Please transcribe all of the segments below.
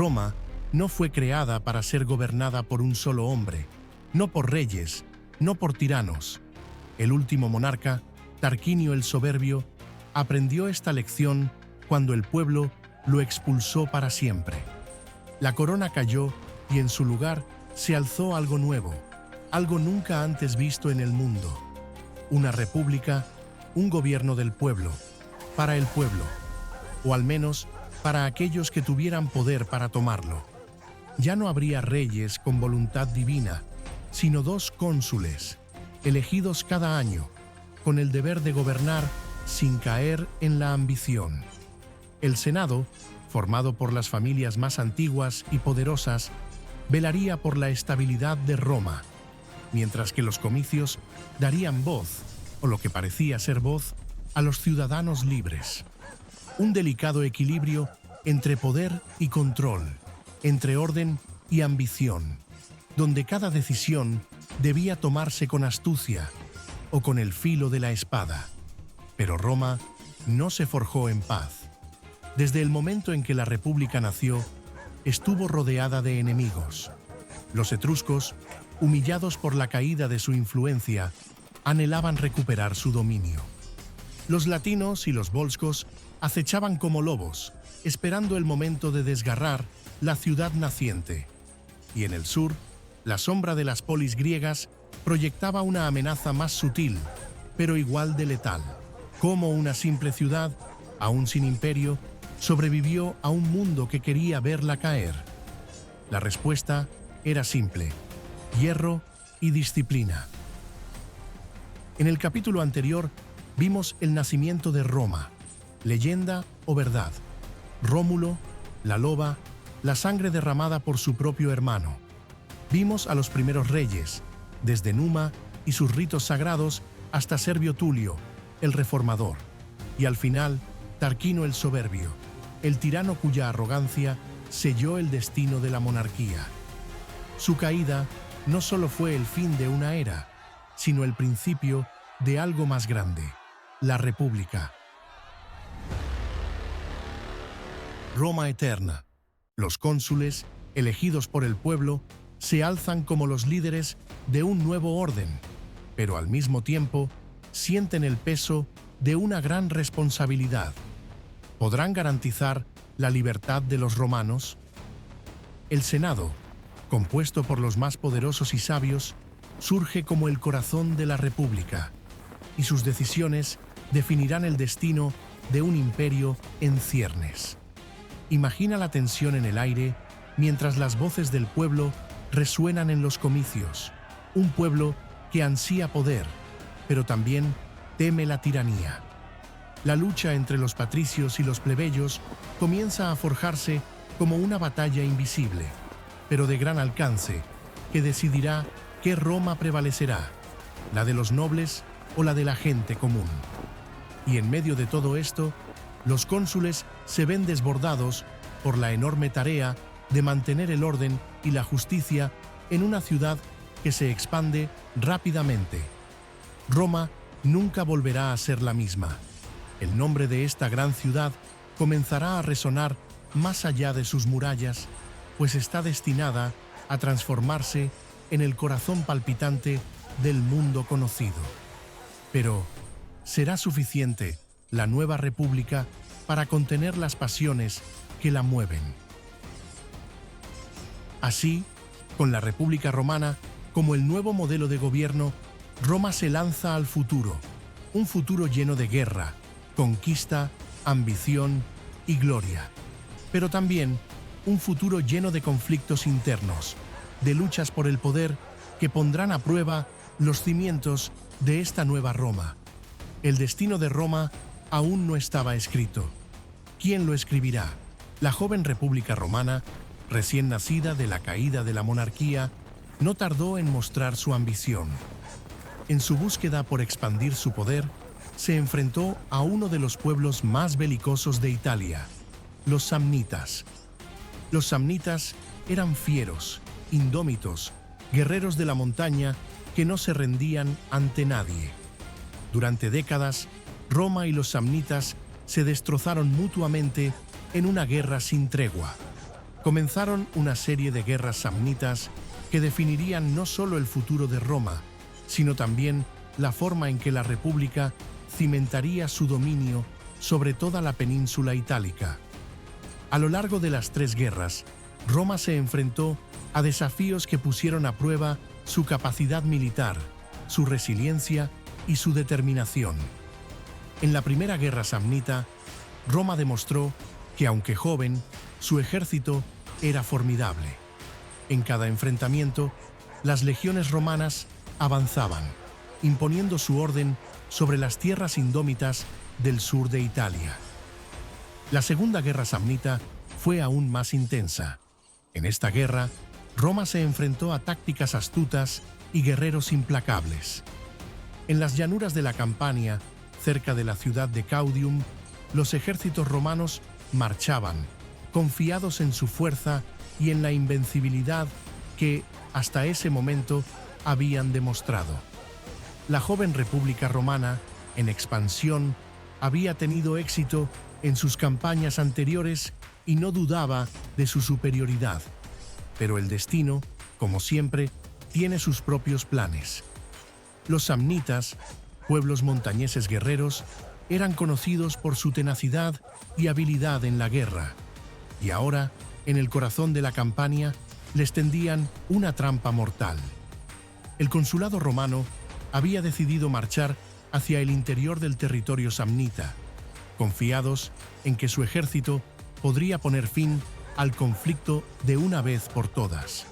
Roma no fue creada para ser gobernada por un solo hombre, no por reyes, no por tiranos. El último monarca, Tarquinio el Soberbio, aprendió esta lección cuando el pueblo lo expulsó para siempre. La corona cayó y en su lugar se alzó algo nuevo, algo nunca antes visto en el mundo. Una república, un gobierno del pueblo, para el pueblo, o al menos para aquellos que tuvieran poder para tomarlo. Ya no habría reyes con voluntad divina, sino 2 cónsules, elegidos cada año, con el deber de gobernar sin caer en la ambición. El Senado, formado por las familias más antiguas y poderosas, velaría por la estabilidad de Roma, mientras que los comicios darían voz, o lo que parecía ser voz, a los ciudadanos libres. Un delicado equilibrio entre poder y control, entre orden y ambición, donde cada decisión debía tomarse con astucia o con el filo de la espada. Pero Roma no se forjó en paz. Desde el momento en que la República nació, estuvo rodeada de enemigos. Los etruscos, humillados por la caída de su influencia, anhelaban recuperar su dominio. Los latinos y los volscos acechaban como lobos, esperando el momento de desgarrar la ciudad naciente. Y en el sur, la sombra de las polis griegas proyectaba una amenaza más sutil, pero igual de letal. Cómo una simple ciudad, aún sin imperio, sobrevivió a un mundo que quería verla caer. La respuesta era simple: hierro y disciplina. En el capítulo anterior vimos el nacimiento de Roma, leyenda o verdad. Rómulo, la loba, la sangre derramada por su propio hermano. Vimos a los primeros reyes, desde Numa y sus ritos sagrados hasta Servio Tulio, el reformador, y al final, Tarquino el Soberbio, el tirano cuya arrogancia selló el destino de la monarquía. Su caída no solo fue el fin de una era, sino el principio de algo más grande, la República. Roma eterna. Los cónsules, elegidos por el pueblo, se alzan como los líderes de un nuevo orden, pero al mismo tiempo sienten el peso de una gran responsabilidad. ¿Podrán garantizar la libertad de los romanos? El Senado, compuesto por los más poderosos y sabios, surge como el corazón de la República, y sus decisiones definirán el destino de un imperio en ciernes. Imagina la tensión en el aire mientras las voces del pueblo resuenan en los comicios. Un pueblo que ansía poder, pero también teme la tiranía. La lucha entre los patricios y los plebeyos comienza a forjarse como una batalla invisible, pero de gran alcance, que decidirá qué Roma prevalecerá, la de los nobles o la de la gente común. Y en medio de todo esto, los cónsules se ven desbordados por la enorme tarea de mantener el orden y la justicia en una ciudad que se expande rápidamente. Roma nunca volverá a ser la misma. El nombre de esta gran ciudad comenzará a resonar más allá de sus murallas, pues está destinada a transformarse en el corazón palpitante del mundo conocido. Pero, ¿será suficiente la nueva república para contener las pasiones que la mueven? Así, con la República Romana como el nuevo modelo de gobierno, Roma se lanza al futuro, un futuro lleno de guerra, conquista, ambición y gloria, pero también un futuro lleno de conflictos internos, de luchas por el poder que pondrán a prueba los cimientos de esta nueva Roma. El destino de Roma aún no estaba escrito. ¿Quién lo escribirá? La joven República Romana, recién nacida de la caída de la monarquía, no tardó en mostrar su ambición. En su búsqueda por expandir su poder, se enfrentó a uno de los pueblos más belicosos de Italia, los samnitas. Los samnitas eran fieros, indómitos, guerreros de la montaña que no se rendían ante nadie. Durante décadas, Roma y los samnitas se destrozaron mutuamente en una guerra sin tregua. comenzaron una serie de guerras samnitas que definirían no solo el futuro de Roma, sino también la forma en que la República cimentaría su dominio sobre toda la península itálica. A lo largo de las 3 guerras, Roma se enfrentó a desafíos que pusieron a prueba su capacidad militar, su resiliencia y su determinación. En la primera guerra samnita, Roma demostró que, aunque joven, su ejército era formidable. En cada enfrentamiento, las legiones romanas avanzaban, imponiendo su orden sobre las tierras indómitas del sur de Italia. La Segunda Guerra Samnita fue aún más intensa. En esta guerra, Roma se enfrentó a tácticas astutas y guerreros implacables. En las llanuras de la Campania, cerca de la ciudad de Caudium, los ejércitos romanos marchaban, confiados en su fuerza y en la invencibilidad que, hasta ese momento, habían demostrado. La joven República Romana, en expansión, había tenido éxito en sus campañas anteriores y no dudaba de su superioridad. Pero el destino, como siempre, tiene sus propios planes. Los samnitas, pueblos montañeses guerreros, eran conocidos por su tenacidad y habilidad en la guerra. Y ahora, en el corazón de la Campania, les tendían una trampa mortal. El consulado romano había decidido marchar hacia el interior del territorio samnita, confiados en que su ejército podría poner fin al conflicto de una vez por todas.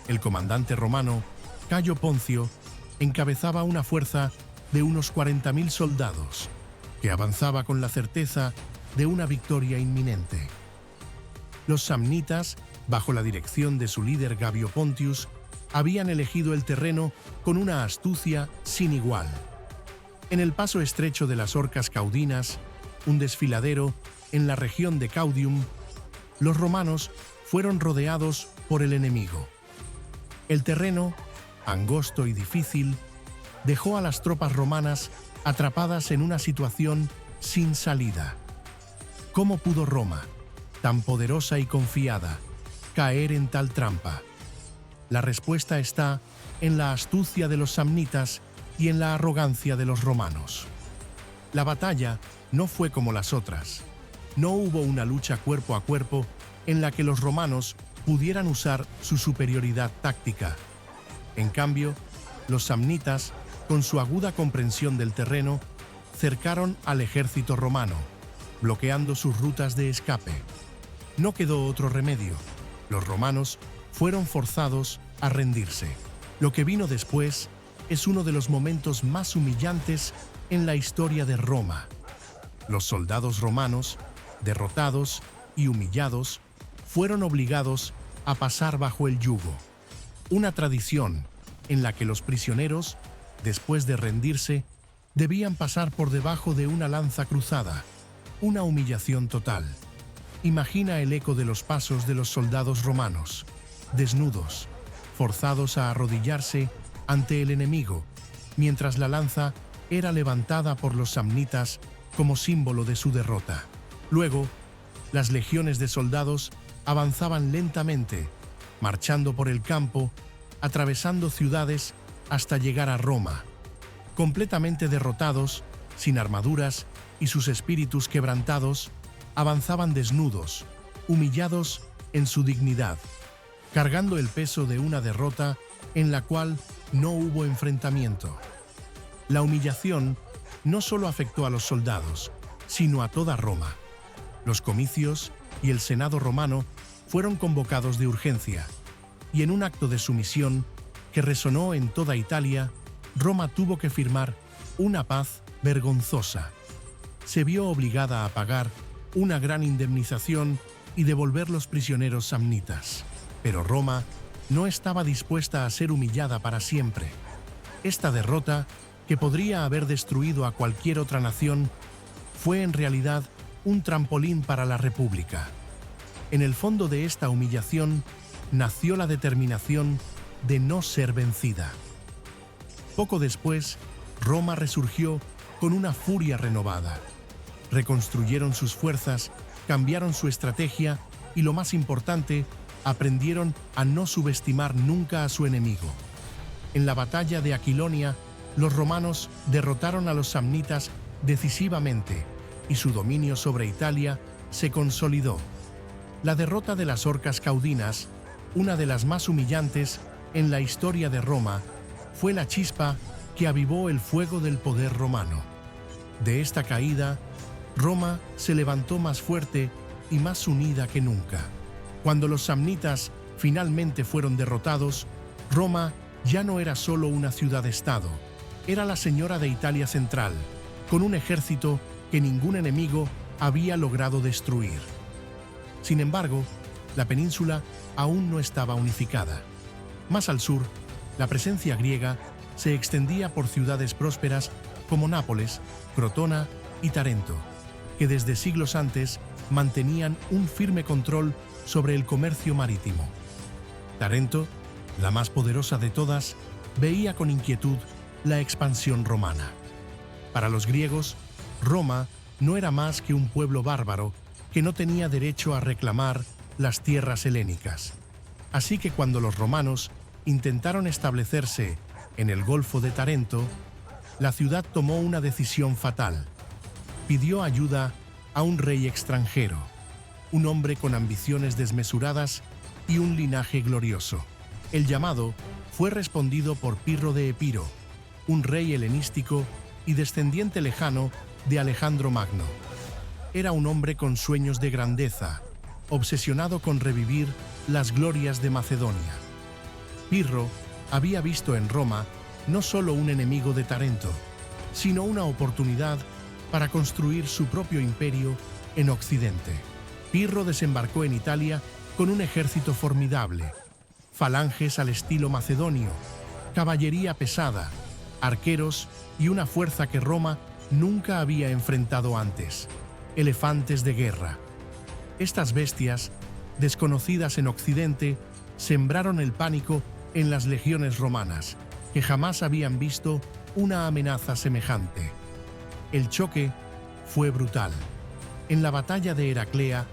El comandante romano, Cayo Poncio, encabezaba una fuerza de unos 40.000 soldados, que avanzaba con la certeza de una victoria inminente. Los samnitas, bajo la dirección de su líder Gabio Pontius, habían elegido el terreno con una astucia sin igual. En el paso estrecho de las Orcas Caudinas, un desfiladero en la región de Caudium, los romanos fueron rodeados por el enemigo. El terreno, angosto y difícil, dejó a las tropas romanas atrapadas en una situación sin salida. ¿Cómo pudo Roma, tan poderosa y confiada, caer en tal trampa? La respuesta está en la astucia de los samnitas y en la arrogancia de los romanos. La batalla no fue como las otras. No hubo una lucha cuerpo a cuerpo en la que los romanos pudieran usar su superioridad táctica. En cambio, los samnitas, con su aguda comprensión del terreno, cercaron al ejército romano, bloqueando sus rutas de escape. No quedó otro remedio. Los romanos fueron forzados a rendirse. Lo que vino después es uno de los momentos más humillantes en la historia de Roma. Los soldados romanos, derrotados y humillados, fueron obligados a pasar bajo el yugo. Una tradición en la que los prisioneros, después de rendirse, debían pasar por debajo de una lanza cruzada, una humillación total. Imagina el eco de los pasos de los soldados romanos, desnudos, forzados a arrodillarse ante el enemigo, mientras la lanza era levantada por los samnitas como símbolo de su derrota. Luego, las legiones de soldados avanzaban lentamente, marchando por el campo, atravesando ciudades hasta llegar a Roma. Completamente derrotados, sin armaduras y sus espíritus quebrantados, avanzaban desnudos, humillados en su dignidad, cargando el peso de una derrota en la cual no hubo enfrentamiento. La humillación no solo afectó a los soldados, sino a toda Roma. Los comicios y el Senado romano fueron convocados de urgencia, y en un acto de sumisión que resonó en toda Italia, Roma tuvo que firmar una paz vergonzosa. Se vio obligada a pagar una gran indemnización y devolver los prisioneros samnitas. Pero Roma no estaba dispuesta a ser humillada para siempre. Esta derrota, que podría haber destruido a cualquier otra nación, fue en realidad un trampolín para la República. En el fondo de esta humillación nació la determinación de no ser vencida. Poco después, Roma resurgió con una furia renovada. Reconstruyeron sus fuerzas, cambiaron su estrategia y lo más importante, aprendieron a no subestimar nunca a su enemigo. En la batalla de Aquilonia, los romanos derrotaron a los samnitas decisivamente y su dominio sobre Italia se consolidó. La derrota de las Orcas Caudinas, una de las más humillantes en la historia de Roma, fue la chispa que avivó el fuego del poder romano. De esta caída, Roma se levantó más fuerte y más unida que nunca. Cuando los samnitas finalmente fueron derrotados, Roma ya no era solo una ciudad-estado, era la señora de Italia Central, con un ejército que ningún enemigo había logrado destruir. Sin embargo, la península aún no estaba unificada. Más al sur, la presencia griega se extendía por ciudades prósperas como Nápoles, Crotona y Tarento, que desde siglos antes mantenían un firme control sobre el comercio marítimo. Tarento, la más poderosa de todas, veía con inquietud la expansión romana. Para los griegos, Roma no era más que un pueblo bárbaro que no tenía derecho a reclamar las tierras helénicas. Así que cuando los romanos intentaron establecerse en el Golfo de Tarento, la ciudad tomó una decisión fatal. Pidió ayuda a un rey extranjero, un hombre con ambiciones desmesuradas y un linaje glorioso. El llamado fue respondido por Pirro de Epiro, un rey helenístico y descendiente lejano de Alejandro Magno. Era un hombre con sueños de grandeza, obsesionado con revivir las glorias de Macedonia. Pirro había visto en Roma no solo un enemigo de Tarento, sino una oportunidad para construir su propio imperio en Occidente. Pirro desembarcó en Italia con un ejército formidable, falanges al estilo macedonio, caballería pesada, arqueros y una fuerza que Roma nunca había enfrentado antes: elefantes de guerra. Estas bestias, desconocidas en Occidente, sembraron el pánico en las legiones romanas, que jamás habían visto una amenaza semejante. El choque fue brutal. En la batalla de Heraclea,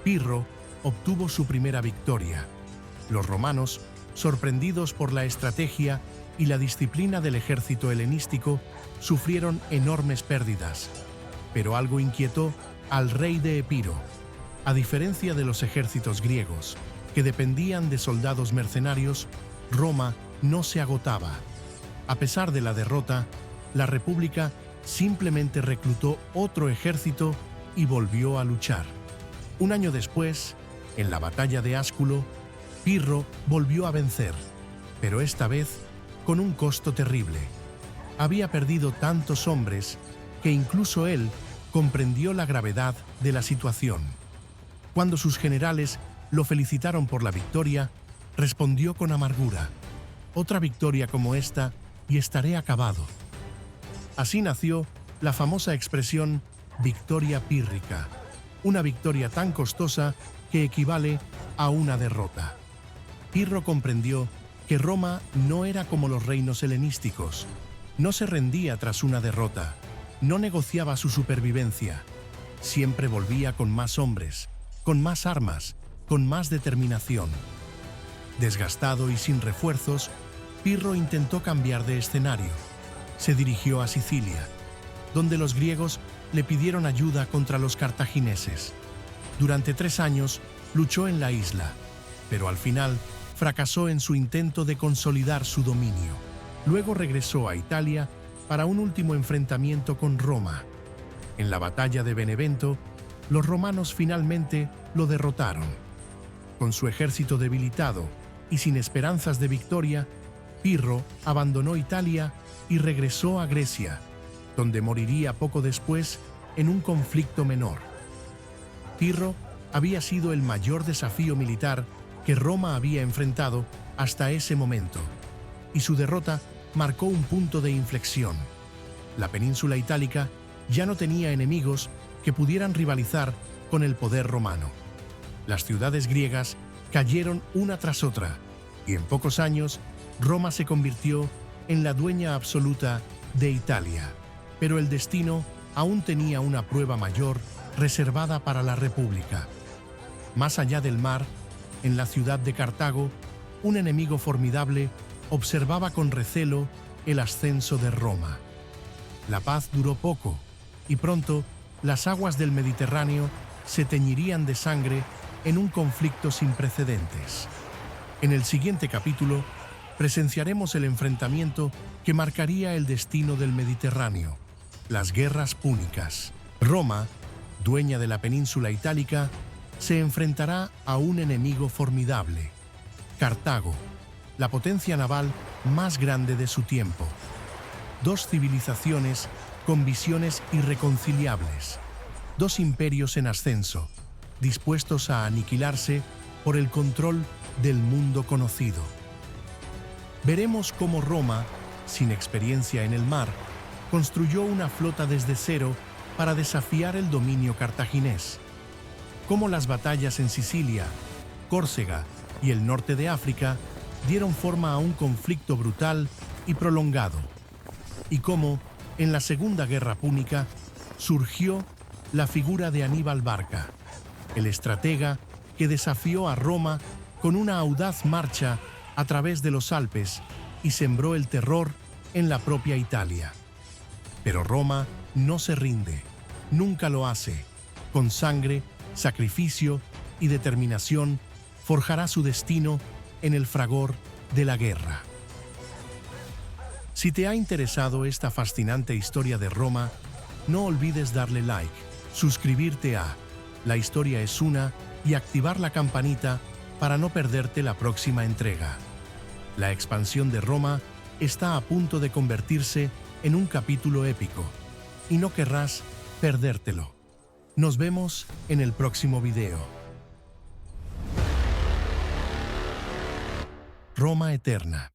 Pirro obtuvo su primera victoria. Los romanos, sorprendidos por la estrategia y la disciplina del ejército helenístico, sufrieron enormes pérdidas. Pero algo inquietó al rey de Epiro. A diferencia de los ejércitos griegos, que dependían de soldados mercenarios, Roma no se agotaba. A pesar de la derrota, la República simplemente reclutó otro ejército y volvió a luchar. Un año después, en la batalla de Ásculo, Pirro volvió a vencer, pero esta vez con un costo terrible. Había perdido tantos hombres que incluso él comprendió la gravedad de la situación. Cuando sus generales lo felicitaron por la victoria, respondió con amargura: «Otra victoria como esta y estaré acabado». Así nació la famosa expresión victoria pírrica, una victoria tan costosa que equivale a una derrota. Pirro comprendió que Roma no era como los reinos helenísticos. No se rendía tras una derrota, no negociaba su supervivencia. Siempre volvía con más hombres, con más armas, con más determinación. Desgastado y sin refuerzos, Pirro intentó cambiar de escenario. Se dirigió a Sicilia, donde los griegos le pidieron ayuda contra los cartagineses. Durante 3 años luchó en la isla, pero al final fracasó en su intento de consolidar su dominio. Luego regresó a Italia para un último enfrentamiento con Roma. En la batalla de Benevento, los romanos finalmente lo derrotaron. Con su ejército debilitado y sin esperanzas de victoria, Pirro abandonó Italia y regresó a Grecia, donde moriría poco después en un conflicto menor. Pirro había sido el mayor desafío militar que Roma había enfrentado hasta ese momento, y su derrota marcó un punto de inflexión. La península itálica ya no tenía enemigos que pudieran rivalizar con el poder romano. Las ciudades griegas cayeron una tras otra, y en pocos años Roma se convirtió en la dueña absoluta de Italia. Pero el destino aún tenía una prueba mayor reservada para la República. Más allá del mar, en la ciudad de Cartago, un enemigo formidable observaba con recelo el ascenso de Roma. La paz duró poco, y pronto las aguas del Mediterráneo se teñirían de sangre en un conflicto sin precedentes. En el siguiente capítulo, presenciaremos el enfrentamiento que marcaría el destino del Mediterráneo, las guerras púnicas. Roma, dueña de la península itálica, se enfrentará a un enemigo formidable, Cartago, la potencia naval más grande de su tiempo. Dos civilizaciones con visiones irreconciliables, dos imperios en ascenso, dispuestos a aniquilarse por el control del mundo conocido. Veremos cómo Roma, sin experiencia en el mar, construyó una flota desde cero para desafiar el dominio cartaginés. Cómo las batallas en Sicilia, Córcega y el norte de África dieron forma a un conflicto brutal y prolongado. Y cómo, en la Segunda Guerra Púnica, surgió la figura de Aníbal Barca, el estratega que desafió a Roma con una audaz marcha a través de los Alpes y sembró el terror en la propia Italia. Pero Roma no se rinde, nunca lo hace. Con sangre, sacrificio y determinación, forjará su destino en el fragor de la guerra. Si te ha interesado esta fascinante historia de Roma, no olvides darle like, suscribirte a La Historia es Una y activar la campanita para no perderte la próxima entrega. La expansión de Roma está a punto de convertirse en un capítulo épico, y no querrás perdértelo. Nos vemos en el próximo video. Roma Eterna.